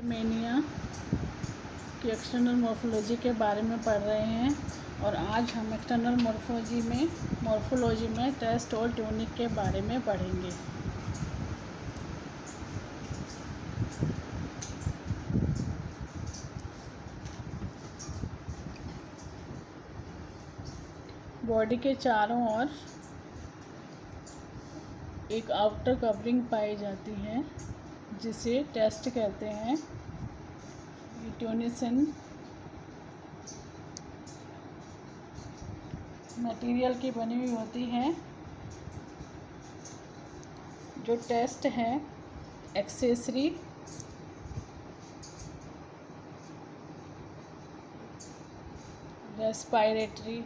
Mania की external morphology के बारे में पढ़ रहे हैं और आज हम एक्सटर्नल मॉर्फोलॉजी में टेस्ट और ट्यूनिक के बारे में पढ़ेंगे। बॉडी के चारों ओर एक आउटर कवरिंग पाई जाती है जिसे टेस्ट कहते हैं। ट्यूनिसन मटेरियल की बनी हुई होती है। जो टेस्ट है एक्सेसरी रेस्पिरेटरी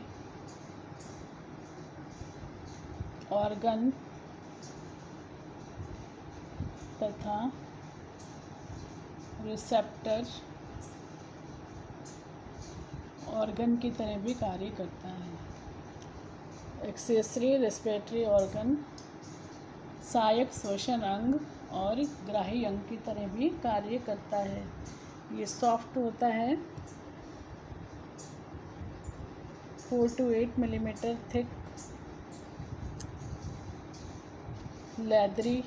ऑर्गन तथा रिसेप्टर ऑर्गन की तरह भी कार्य करता है। एक्सेसरी रेस्पिरेटरी ऑर्गन सहायक श्वसन अंग और ग्राही अंग की तरह भी कार्य करता है। ये सॉफ्ट होता है, 4 to 8 millimetre thick, leathery,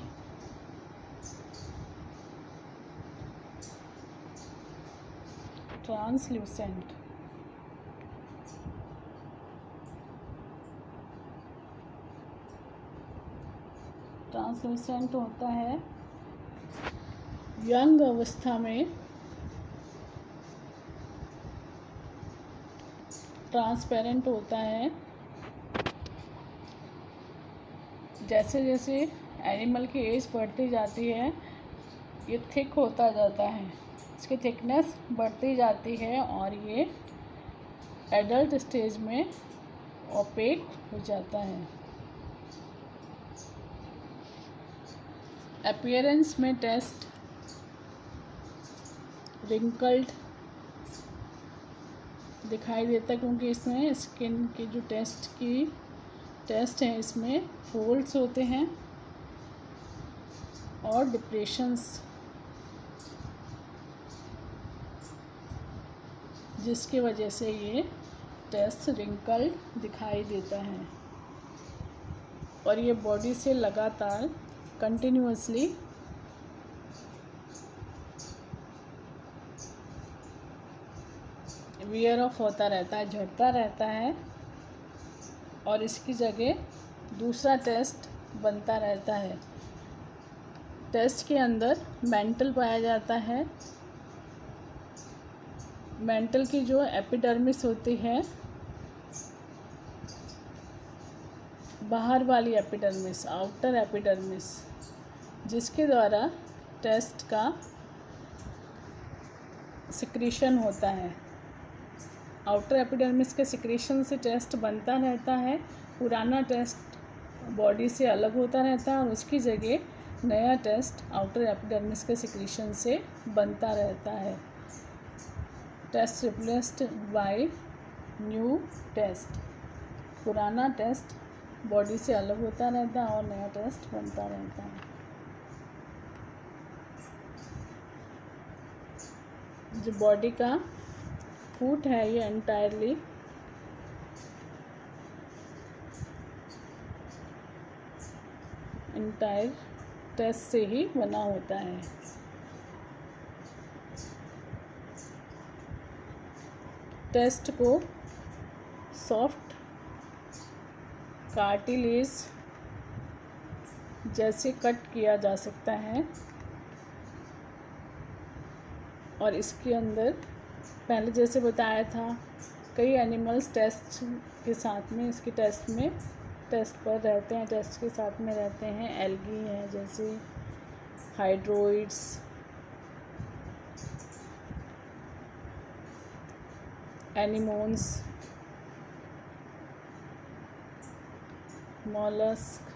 translucent. Translucent होता है यंग अवस्था में, ट्रांसपेरेंट होता है। जैसे जैसे एनिमल की एज बढ़ती जाती है ये थिक होता जाता है, इसकी थिकनेस बढ़ती जाती है और ये एडल्ट स्टेज में ओपेक हो जाता है। अपीयरेंस में टेस्ट रिंकल्ड दिखाई देता है क्योंकि इसमें स्किन की जो टेस्ट है इसमें फोल्ड्स होते हैं और डिप्रेशंस, जिसकी वजह से ये टेस्ट रिंकल्ड दिखाई देता है। और ये बॉडी से लगातार कंटिन्यूअसली वियर ऑफ होता रहता है, झड़ता रहता है और इसकी जगह दूसरा टेस्ट बनता रहता है। टेस्ट के अंदर मेंटल पाया जाता है। मेंटल की जो एपिडर्मिस होती है, बाहर वाली एपिडर्मिस, आउटर एपिडर्मिस, जिसके द्वारा टेस्ट का सिक्रीशन होता है। आउटर एपिडर्मिस के सिक्रीशन से टेस्ट बनता रहता है। पुराना टेस्ट बॉडी से अलग होता रहता है और उसकी जगह नया टेस्ट आउटर एपिडर्मिस के सिक्रीशन से बनता रहता है। Test replaced by new test. पुराना टेस्ट बॉडी से अलग होता रहता है और नया टेस्ट बनता रहता है। जो बॉडी का फूट है ये एंटायरली टेस्ट से ही बना होता है। टेस्ट को सॉफ्ट कार्टिलेज जैसे कट किया जा सकता है और इसके अंदर पहले जैसे बताया था कई एनिमल्स टेस्ट के साथ में इसके टेस्ट पर रहते हैं, टेस्ट के साथ में रहते हैं। एल्गी हैं जैसे hydroids, anemones, mollusc,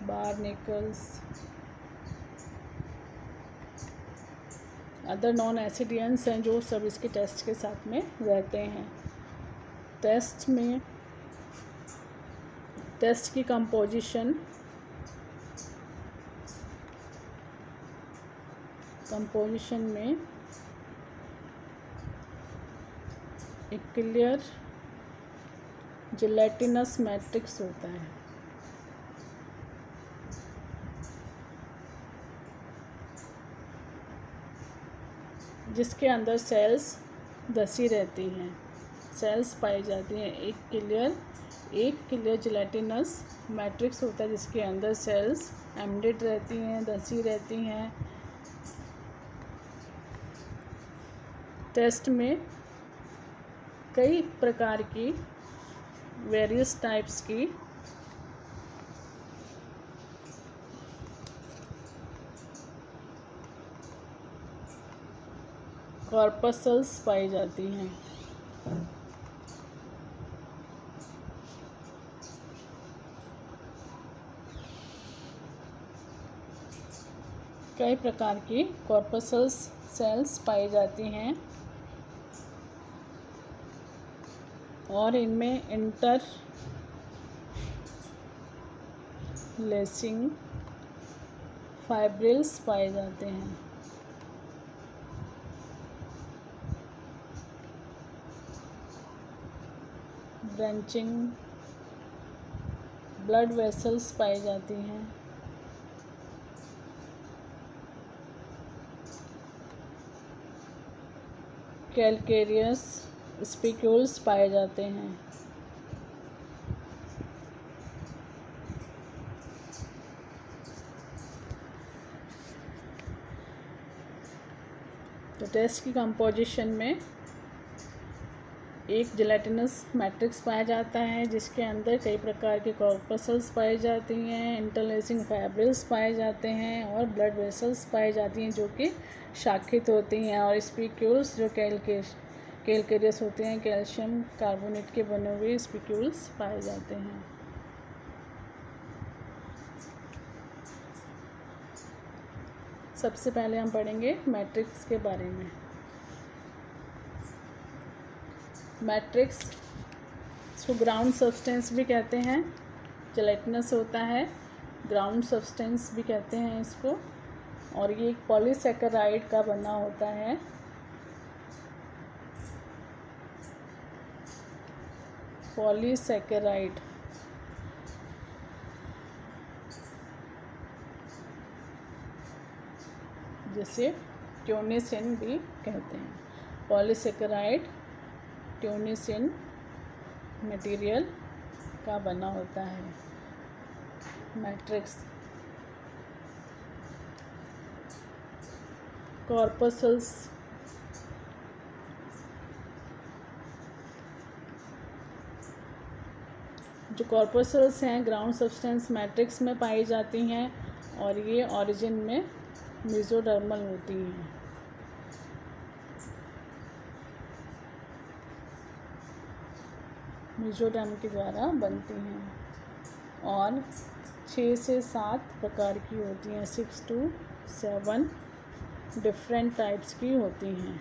barnacles, other non ascidians हैं जो सब इसके टेस्ट के साथ में रहते हैं। टेस्ट की कंपोजिशन कंपोजिशन में एक क्लियर जिलेटिनस मैट्रिक्स होता है, जिसके अंदर सेल्स धसी रहती हैं, सेल्स पाई जाती हैं। एक क्लियर जिलेटिनस मैट्रिक्स होता है जिसके अंदर सेल्स एम्बेडेड रहती हैं, धसी रहती हैं। टेस्ट में कई प्रकार की वेरियस टाइप्स की कॉर्पसल्स पाई जाती हैं। कई प्रकार की कॉर्पसल्स सेल्स पाई जाती हैं और इनमें इंटरलेसिंग फाइब्रिल्स पाए जाते हैं। ब्रांचिंग ब्लड वेसल्स पाई जाती हैं। कैलकेरियस स्पिक्यूल्स पाए जाते हैं। तो टेस्ट की कंपोजिशन में एक जिलेटिनस मैट्रिक्स पाया जाता है जिसके अंदर कई प्रकार के कॉर्पसल्स पाई जाती हैं, इंटरलेसिंग फाइब्रिल्स पाए जाते हैं और ब्लड वेसल्स पाई जाती हैं जो कि शाखित होती हैं, और स्पिक्यूल्स जो कैलकेरियस होते हैं, कैल्शियम कार्बोनेट के बने हुए स्पिक्यूल्स पाए जाते हैं। सबसे पहले हम पढ़ेंगे मैट्रिक्स के बारे में। मैट्रिक्स इसको ग्राउंड सब्सटेंस भी कहते हैं, जिलेटिनस होता है, ग्राउंड सब्सटेंस भी कहते हैं इसको, और ये एक पॉलीसैकेराइड का बना होता है। पॉलीसैकेराइड जिसे ट्यूनिसिन भी कहते हैं। पॉलीसैकेराइड ट्यूनिसिन मटेरियल का बना होता है मैट्रिक्स। कॉर्पसल्स जो कॉर्पसल्स हैं ग्राउंड सब्सटेंस मैट्रिक्स में पाई जाती हैं और ये ओरिजिन में मेसोडर्मल होती हैं। मेसोडर्म के द्वारा बनती हैं और 6 से 7 प्रकार की होती हैं, 6 to 7 डिफरेंट टाइप्स की होती हैं।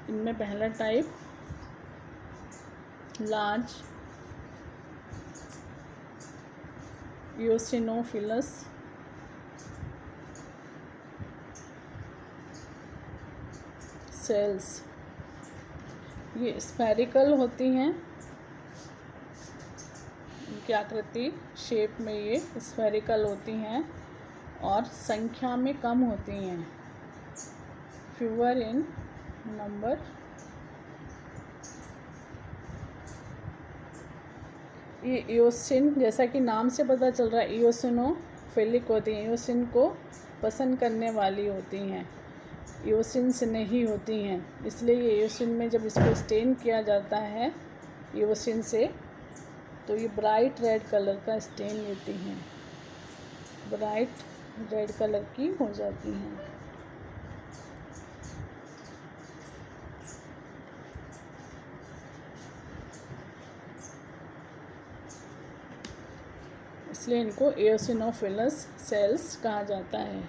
इनमें पहला टाइप लार्ज इओसिनोफिलस सेल्स, ये स्फेरिकल होती हैं, इनकी आकृति शेप में ये स्फेरिकल होती हैं और संख्या में कम होती हैं, फ्यूअर इन नंबर। ये इओसिन जैसा कि नाम से पता चल रहा है इओसिनोफिलिक होती हैं, इओसिन को पसंद करने वाली होती हैं, इओसिन से नहीं होती हैं, इसलिए ये इओसिन में जब इसको स्टेन किया जाता है इओसिन से तो ये ब्राइट रेड कलर का स्टेन लेती हैं, ब्राइट रेड कलर की हो जाती हैं। इसलिए इनको इओसिनोफिलस सेल्स कहा जाता है।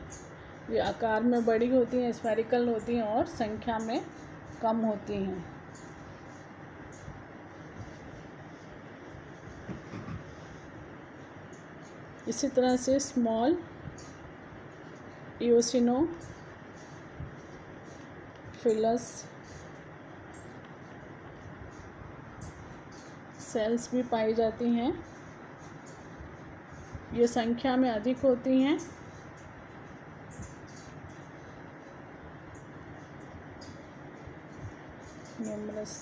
ये आकार में बड़ी होती हैं, स्फेरिकल होती हैं और संख्या में कम होती हैं। इसी तरह से स्मॉल इओसिनोफिलस सेल्स भी पाई जाती हैं। ये संख्या में अधिक होती हैं। न्यूमरस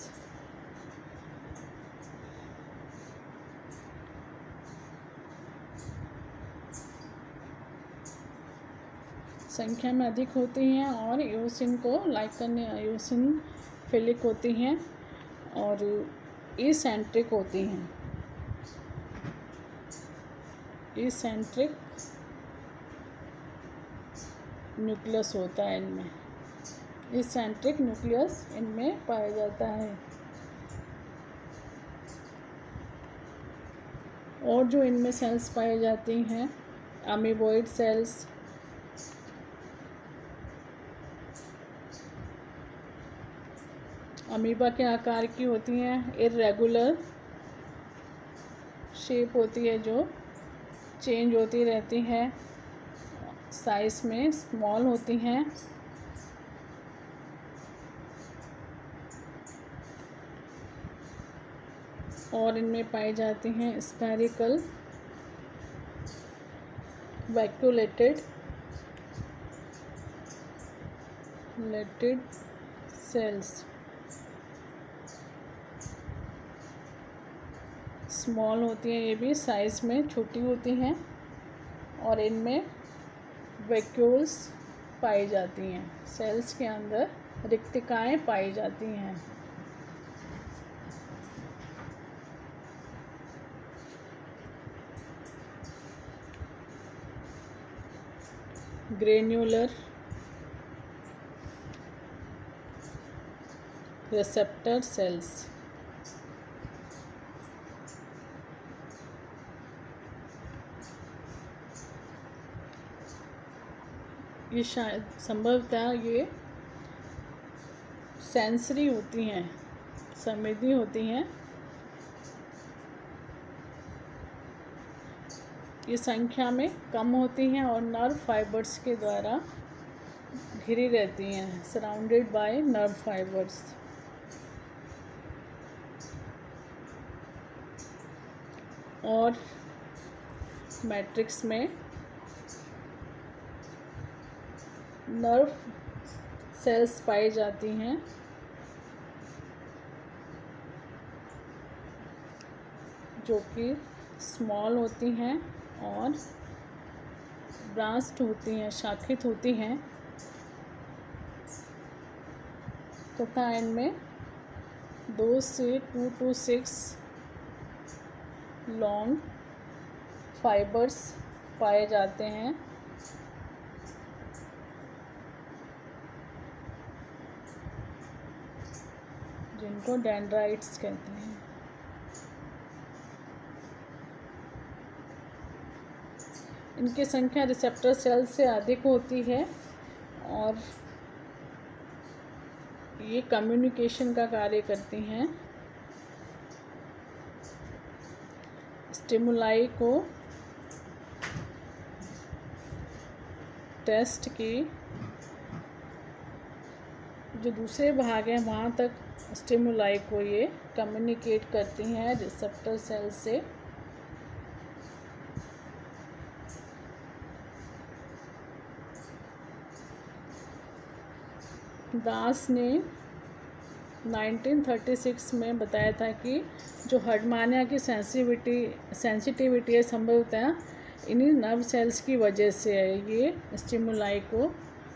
संख्या में अधिक होती हैं और यूसिन को लाइक करने यूसिन फिलिक होती हैं और इसेंट्रिक होती हैं। इसेंट्रिक न्यूक्लियस होता है इनमें, इसेंट्रिक न्यूक्लियस इनमें पाया जाता है। और जो इनमें सेल्स पाई जाती हैं अमीबॉइड सेल्स, अमीबा के आकार की होती हैं, इर्रेगुलर शेप होती है जो चेंज होती रहती है, साइज में स्मॉल होती हैं। और इनमें पाई जाती हैं स्फेरिकल वैक्यूलेटेड सेल्स, स्मॉल होती हैं, ये भी साइज में छोटी होती हैं और इनमें वैक्यूल्स पाई जाती हैं। सेल्स के अंदर रिक्तिकाएं पाई जाती हैं। ग्रेन्युलर रिसेप्टर सेल्स, ये शायद संभवतः ये सेंसरी होती हैं, संवेदी होती हैं। ये संख्या में कम होती हैं और नर्व फाइबर्स के द्वारा घिरी रहती हैं, सराउंडेड बाय नर्व फाइबर्स। और मैट्रिक्स में नर्व सेल्स पाई जाती हैं जो कि स्मॉल होती हैं और ब्रांच्ड होती हैं, शाखित होती हैं तथा इनमें 2 से 2 to 6 लॉन्ग फाइबर्स पाए जाते हैं जिनको डेंड्राइट्स कहते हैं। इनकी संख्या रिसेप्टर सेल से अधिक होती है और ये कम्युनिकेशन का कार्य करती हैं। स्टिमुलाई को टेस्ट की जो दूसरे भाग हैं वहाँ तक स्टिमुलाई को ये कम्युनिकेट करती हैं रिसेप्टर सेल से। दास ने 1936 में बताया था कि जो हर्टमानिया की सेंसिटिविटी है संभवतः इन्हीं नर्व सेल्स की वजह से है। ये स्टिमुलाई को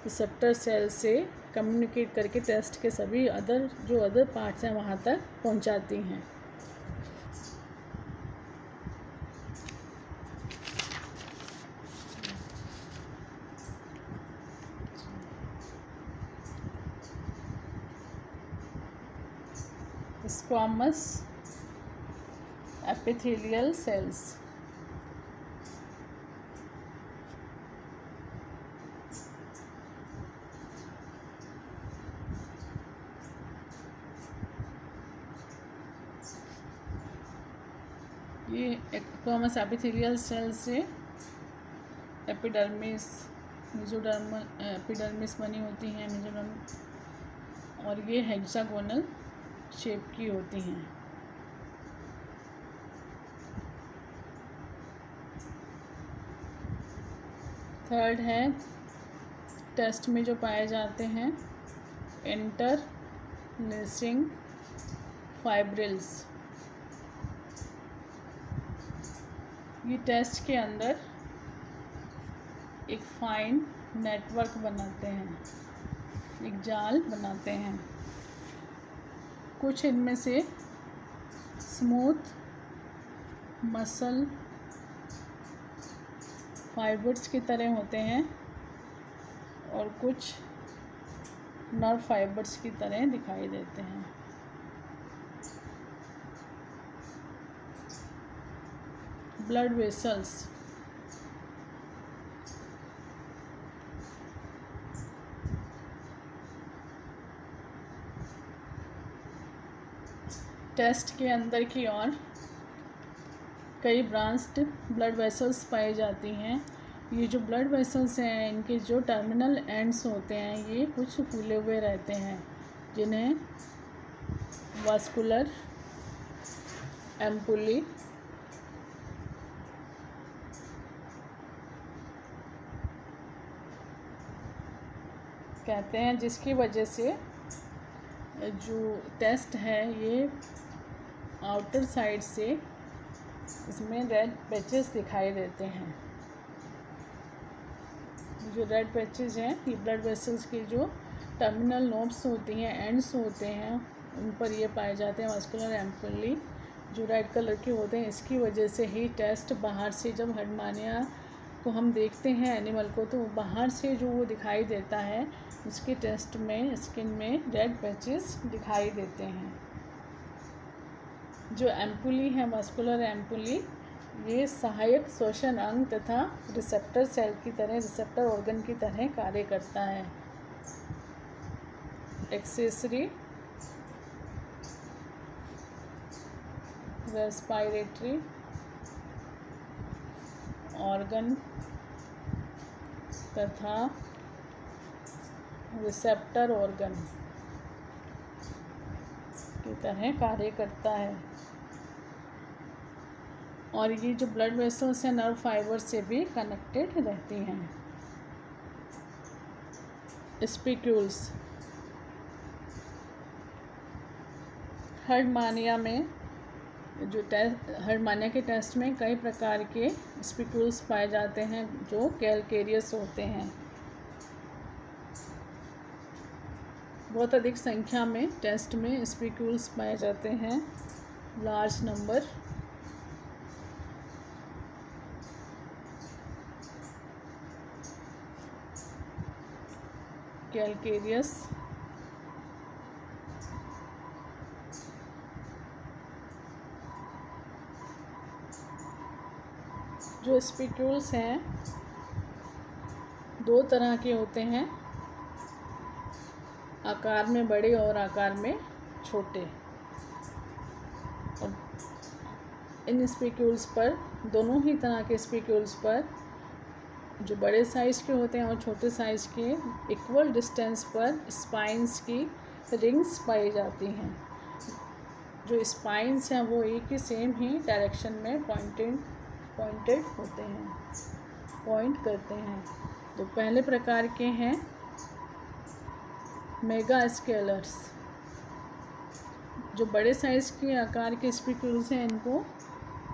रिसेप्टर सेल से कम्युनिकेट करके टेस्ट के सभी अदर पार्ट्स हैं वहाँ तक पहुँचाती हैं। स्क्वामस एपिथेलियल सेल्स, ये स्क्वामस एपिथेलियल सेल से एपिडर्मिस, मेसोडर्मल एपिडर्मिस बनी होती हैं मेसोडर्म, और ये हेक्सागोनल शेप की होती हैं। थर्ड है टेस्ट में जो पाए जाते हैं इंटरलेसिंग फाइब्रिल्स। ये टेस्ट के अंदर एक फाइन नेटवर्क बनाते हैं, एक जाल बनाते हैं। कुछ इनमें से स्मूथ मसल फाइबर्स की तरह होते हैं और कुछ नर्व फाइबर्स की तरह दिखाई देते हैं। ब्लड वेसल्स, टेस्ट के अंदर की ओर कई ब्रांच्ड ब्लड वेसल्स पाई जाती हैं। ये जो ब्लड वेसल्स हैं इनके जो टर्मिनल एंड्स होते हैं ये कुछ फूले हुए रहते हैं, जिन्हें वास्कुलर एम्पुली कहते हैं, जिसकी वजह से जो टेस्ट है ये आउटर साइड से इसमें रेड पैचेस दिखाई देते हैं। जो रेड पैचेस हैं ये ब्लड वेसल्स की जो टर्मिनल नोब्स होती हैं, एंड्स होते हैं, उन पर ये पाए जाते हैं वास्कुलर एम्पुली जो रेड कलर के होते हैं। इसकी वजह से ही टेस्ट बाहर से जब हर्टमानिया को हम देखते हैं एनिमल को, तो बाहर से जो वो दिखाई देता है उसके टेस्ट में स्किन में रेड पैचेस दिखाई देते हैं। जो एम्पुली है वास्कुलर एम्पुली, ये सहायक श्वसन अंग तथा रिसेप्टर सेल की तरह, रिसेप्टर ऑर्गन की तरह कार्य करता है। एक्सेसरी रेस्पिरेटरी ऑर्गन तथा रिसेप्टर ऑर्गन की तरह कार्य करता है। और ये जो ब्लड वेसल्स हैं नर्व फाइबर से भी कनेक्टेड रहती हैं। स्पिक्यूल्स, हर्टमानिया में जो हर्टमानिया के टेस्ट में कई प्रकार के स्पिक्यूल्स पाए जाते हैं जो कैलकेरियस होते हैं। बहुत अधिक संख्या में टेस्ट में स्पिक्यूल्स पाए जाते हैं, लार्ज नंबर। कैलकेरियस जो स्पिक्यूल्स हैं दो तरह के होते हैं, आकार में बड़े और आकार में छोटे। और इन स्पिक्यूल्स पर, दोनों ही तरह के स्पिक्यूल्स पर, जो बड़े साइज़ के होते हैं और छोटे साइज़ के, इक्वल डिस्टेंस पर स्पाइंस की रिंग्स पाई जाती हैं। जो स्पाइंस हैं वो एक ही सेम ही डायरेक्शन में पॉइंटेड होते हैं, पॉइंट करते हैं। तो पहले प्रकार के हैं मेगा स्केलर्स। जो बड़े साइज़ के आकार के स्पिक्यूल्स हैं इनको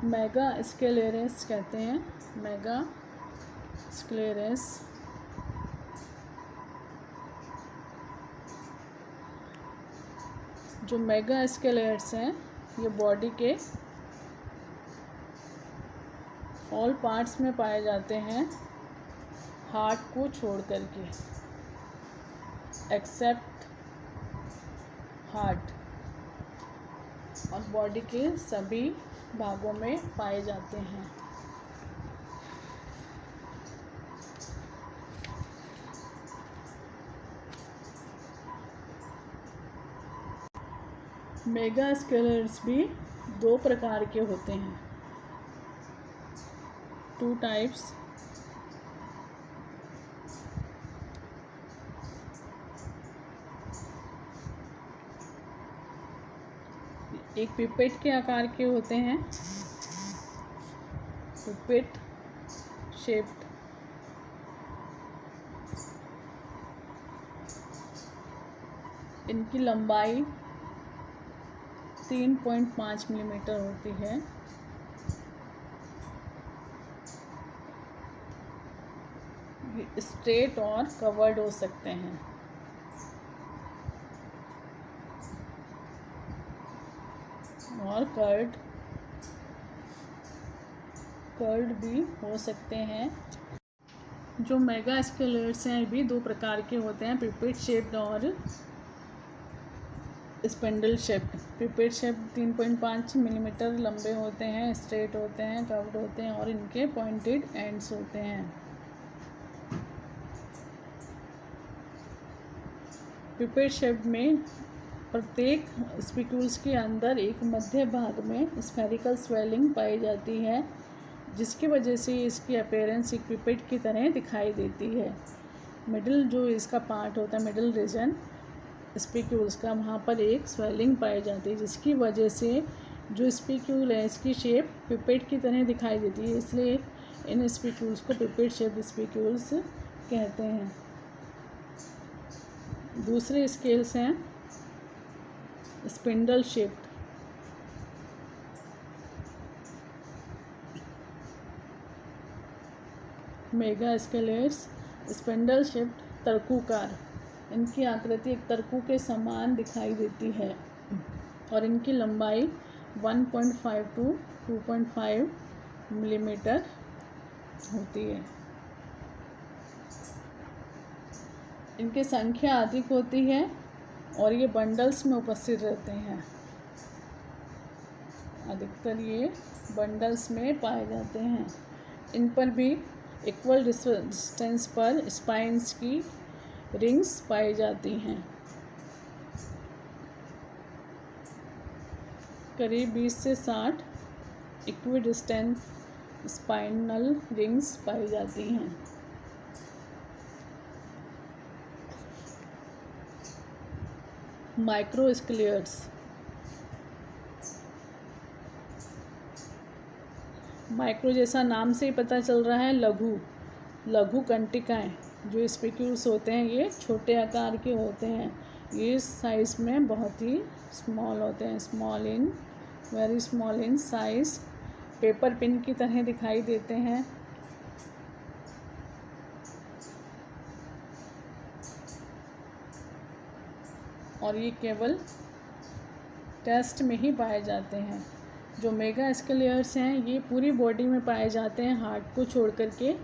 मेगा स्केलेरस कहते हैं, मेगा स्क्लेरस। जो मेगा स्केलेट्स हैं ये बॉडी के ऑल पार्ट्स में पाए जाते हैं, हार्ट को छोड़ करके, एक्सेप्ट हार्ट, और बॉडी के सभी भागों में पाए जाते हैं। मेगा स्केलर्स भी दो प्रकार के होते हैं, टू टाइप्स। एक पिपेट के आकार के होते हैं, पिपेट शेप्ड। इनकी लंबाई 3.5 मिलीमीटर होती है। स्ट्रेट और कवर्ड हो सकते हैं। और कर्ड भी हो सकते हैं। जो मेगा स्केलेट्स हैं भी दो प्रकार के होते हैं, पिपेट शेप्ड और spindle shaped. Pipette shaped 3.5 millimetre लंबे होते हैं, स्ट्रेट होते हैं, कर्व्ड होते हैं और इनके पॉइंटेड एंड्स होते हैं। पिपेट शेप्ड में प्रत्येक स्पिक्यूल्स के अंदर एक मध्य भाग में स्फेरिकल स्वेलिंग पाई जाती है, जिसकी वजह से इसकी अपीयरेंस एक पिपेट की तरह दिखाई देती है। मिडिल जो इसका पार्ट होता है, मिडिल रीजन स्पिक्यूल्स का, वहाँ पर एक स्वेलिंग पाई जाती है, जिसकी वजह से जो स्पिक्यूल है इसकी शेप पिपेट की तरह दिखाई देती है, इसलिए इन स्पिक्यूल्स को पिपेट शेप्ड स्पिक्यूल्स कहते हैं। दूसरे स्केल्स हैं spindle shaped. Mega sclerites spindle shaped तरकूकार। इनकी आकृति एक तरकू के समान दिखाई देती है और इनकी लंबाई 1.5 to 2.5 मिलीमीटर होती है। इनकी संख्या अधिक होती है और ये बंडल्स में उपस्थित रहते हैं। अधिकतर ये बंडल्स में पाए जाते हैं। इन पर भी इक्वल डिस्टेंस पर स्पाइन्स की रिंग्स पाई जाती हैं। करीब 20 से 60 इक्विडिस्टेंट स्पाइनल रिंग्स पाई जाती हैं। माइक्रोस्केलियर्स। माइक्रो जैसा नाम से ही पता चल रहा है, लघु कंटिकाएँ। जो स्पिक्यूल्स होते हैं ये छोटे आकार के होते हैं, ये साइज़ में बहुत ही स्मॉल होते हैं, very small in size. Paper pin की तरह दिखाई देते हैं। और ये केवल टेस्ट में ही पाए जाते हैं। जो मेगा स्केलियर्स हैं ये पूरी बॉडी में पाए जाते हैं, हार्ट को छोड़ करके।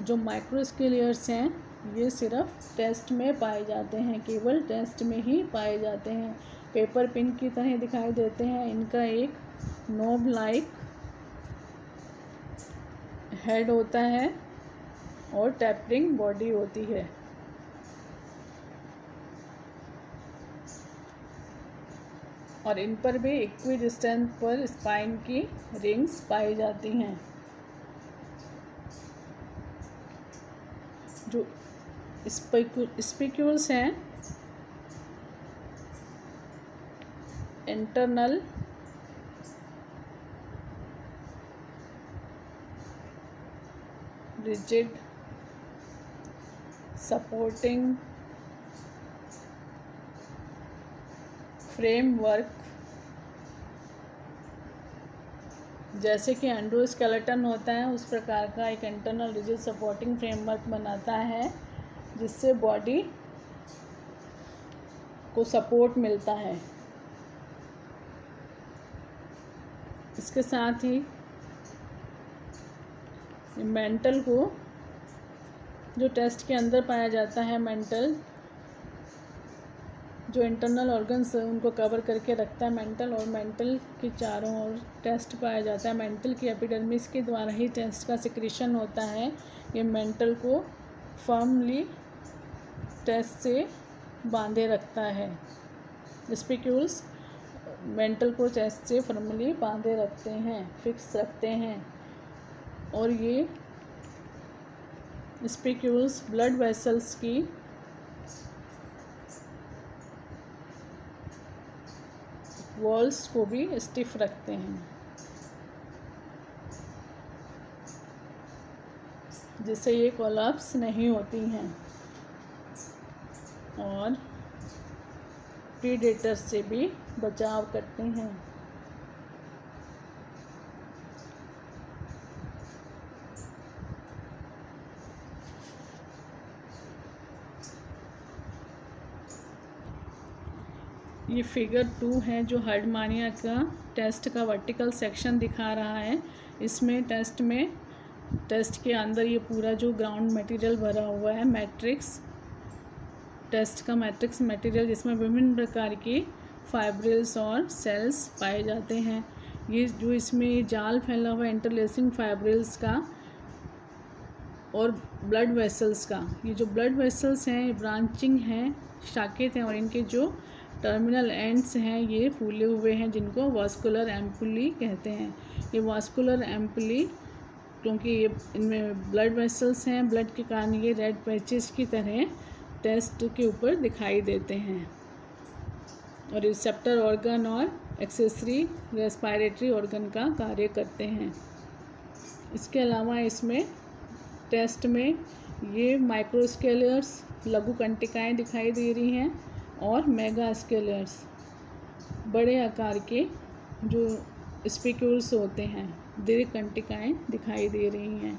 जो माइक्रोस्केलियर्स हैं ये सिर्फ टेस्ट में पाए जाते हैं, केवल टेस्ट में ही पाए जाते हैं। पेपर पिन की तरह दिखाई देते हैं। इनका एक नोब लाइक हेड होता है और टैपरिंग बॉडी होती है। और इन पर भी इक्विडिस्टेंस पर स्पाइन की रिंग्स पाई जाती हैं। जो स्पिक्यूल्स हैं इंटरनल रिजिड सपोर्टिंग फ्रेमवर्क, जैसे कि एंडोस्केलेटन होता है उस प्रकार का एक इंटरनल रिजिड सपोर्टिंग फ्रेमवर्क बनाता है, जिससे बॉडी को सपोर्ट मिलता है। इसके साथ ही मेंटल को जो टेस्ट के अंदर पाया जाता है, मेंटल जो इंटरनल ऑर्गन्स उनको कवर करके रखता है मेंटल, और मेंटल के चारों ओर टेस्ट पाया जाता है। मेंटल की एपिडर्मिस के द्वारा ही टेस्ट का सिक्रीशन होता है। ये मेंटल को फर्मली टेस्ट से बांधे रखता है। स्पिक्यूल्स मेंटल को टेस्ट से फर्मली बांधे रखते हैं, फिक्स रखते हैं। और ये स्पिक्यूल्स ब्लड वेसल्स की वॉल्स को भी स्टिफ रखते हैं, जिससे ये कोलैप्स नहीं होती हैं और प्रीडेटर्स से भी बचाव करते हैं। ये फिगर 2 है जो हर्डमानिया का टेस्ट का वर्टिकल सेक्शन दिखा रहा है। इसमें टेस्ट के अंदर ये पूरा जो ग्राउंड मटेरियल भरा हुआ है, मैट्रिक्स टेस्ट का मैट्रिक्स मटेरियल, जिसमें विभिन्न प्रकार की फाइब्रिल्स और सेल्स पाए जाते हैं। ये जो इसमें जाल फैला हुआ है इंटरलेसिंग फाइब्रिल्स का और ब्लड वेसल्स का, ये जो ब्लड वेसल्स हैं ये ब्रांचिंग हैं, शाखित हैं, और इनके जो टर्मिनल एंड्स हैं ये फूले हुए हैं, जिनको वास्कुलर एम्पुली कहते हैं। ये वास्कुलर एम्पुली क्योंकि ये इनमें ब्लड वेसल्स हैं, ब्लड के कारण ये रेड पैचेस की तरह टेस्ट के ऊपर दिखाई देते हैं, और रिसेप्टर ऑर्गन और एक्सेसरी रेस्पिरेटरी ऑर्गन का कार्य करते हैं। इसके अलावा इसमें टेस्ट में ये माइक्रोस्केलर्स लघु कंटिकाएँ दिखाई दे रही हैं और मेगा स्केलर्स बड़े आकार के जो स्पिक्यूल्स होते हैं, दीर्घ कंटिकाएँ दिखाई दे रही हैं।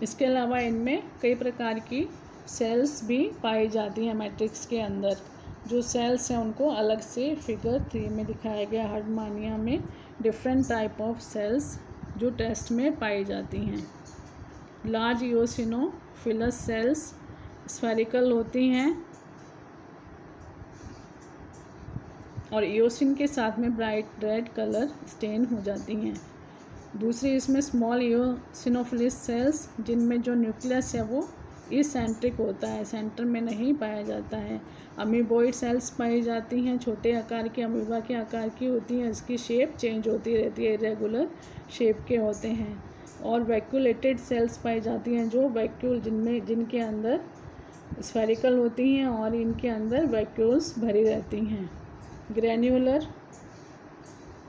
इसके अलावा इनमें कई प्रकार की सेल्स भी पाई जाती हैं मैट्रिक्स के अंदर। जो सेल्स हैं उनको अलग से फिगर 3 में दिखाया गया। हर्डमानिया में डिफरेंट टाइप ऑफ सेल्स जो टेस्ट में पाई जाती हैं। लार्ज इओसिनोफिलस सेल्स स्फेरिकल होती हैं और इओसिन के साथ में ब्राइट रेड कलर स्टेन हो जाती हैं। दूसरी इसमें स्मॉल इओसिनोफिलस सेल्स, जिनमें जो न्यूक्लियस है वो इसेंट्रिक होता है, सेंटर में नहीं पाया जाता है। अमीबॉइड सेल्स पाई जाती हैं, छोटे आकार की, अमीबा के आकार की होती हैं, इसकी शेप चेंज होती रहती है, इरेगुलर शेप के होते हैं। और वैक्यूलेटेड सेल्स पाई जाती हैं, जो वैक्यूल जिनके अंदर स्फेरिकल होती हैं और इनके अंदर वैक्यूल्स भरी रहती हैं। ग्रैन्युलर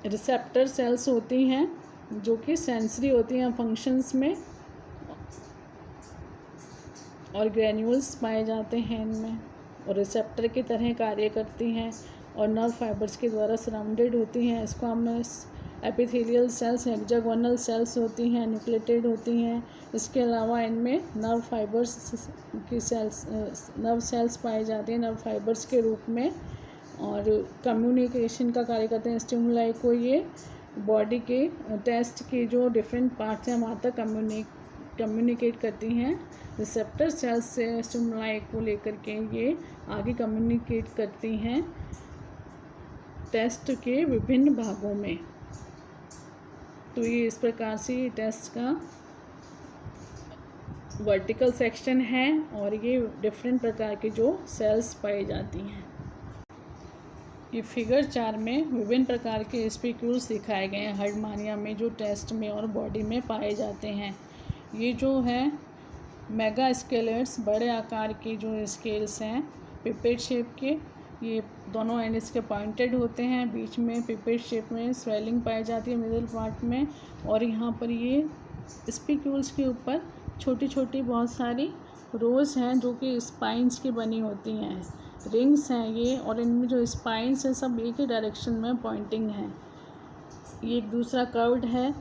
रिसेप्टर सेल्स होती हैं जो कि सेंसरी होती हैं फंक्शंस में, और ग्रैन्यूल्स पाए जाते हैं इनमें, और रिसेप्टर की तरह कार्य करती हैं और नर्व फाइबर्स के द्वारा सराउंडेड होती हैं। Squamous epithelial cells hexagonal cells होती हैं, न्यूक्लिएटेड होती हैं। इसके अलावा इनमें नर्व फाइबर्स की नर्व सेल्स पाए जाते हैं, नर्व फाइबर्स के रूप में, और कम्युनिकेशन का कार्य करते हैं। स्टिमुलाई को ये बॉडी के टेस्ट के जो डिफरेंट पार्ट्स हैं वहाँ तक कम्युनिकेट करती हैं। रिसेप्टर सेल्स से स्टिमुलाई को लेकर के ये आगे कम्युनिकेट करती हैं टेस्ट के विभिन्न भागों में। तो ये इस प्रकार से टेस्ट का वर्टिकल सेक्शन है और ये डिफरेंट प्रकार के जो सेल्स पाई जाती हैं। ये फिगर 4 में विभिन्न प्रकार के स्पिक्यूल्स दिखाए गए हैं हर्डमानिया में, जो टेस्ट में और बॉडी में पाए जाते हैं। ये जो है मेगा स्केलर्स, बड़े आकार के जो स्केल्स हैं पिपेट शेप के, ये दोनों एंड इसके पॉइंटेड होते हैं, बीच में पिपेट शेप में स्वेलिंग पाई जाती है मिडिल पार्ट में, और यहाँ पर ये स्पिक्यूल्स के ऊपर छोटी छोटी बहुत सारी रोज़ हैं जो कि स्पाइंस की बनी होती हैं, रिंग्स हैं ये, और इनमें जो स्पाइंस हैं सब एक ही डायरेक्शन में पॉइंटिंग हैं। ये एक दूसरा कर्व्ड है,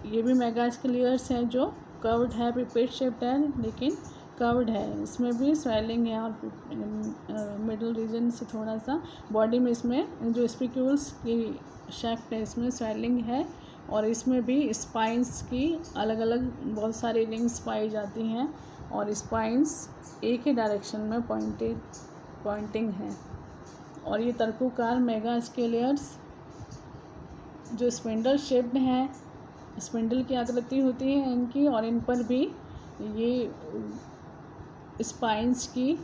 ये भी मेगास्केलियर्स है जो कर्व्ड है, पिपेट शेप्ड है लेकिन कर्व्ड है, इसमें भी स्वेलिंग है और मिडल रीजन से थोड़ा सा बॉडी में इसमें जो स्पिक्यूल्स की शेफ्ट है इसमें स्वेलिंग है, और इसमें भी स्पाइंस की अलग अलग बहुत सारी रिंग्स पाई जाती हैं और स्पाइंस एक ही डायरेक्शन में पॉइंटिंग है। और ये तर्कुकार मेगास्केलियर्स जो स्पिंडल शेप्ड हैं, स्पिंडल की आकृति होती है इनकी, और इन पर भी ये स्पाइंस की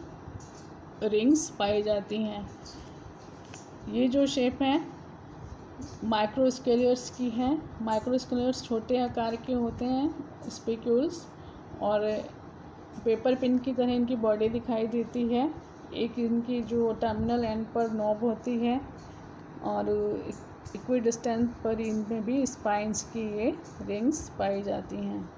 रिंग्स पाई जाती हैं। ये जो शेप है माइक्रोस्केलियर्स की है। माइक्रोस्केलियर्स छोटे आकार के होते हैं स्पिक्यूल्स, और पेपर पिन की तरह इनकी बॉडी दिखाई देती है, एक इनकी जो टर्मिनल एंड पर नॉब होती है और इक्विडिस्टेंस पर इनमें भी स्पाइंस की ये रिंग्स पाई जाती हैं।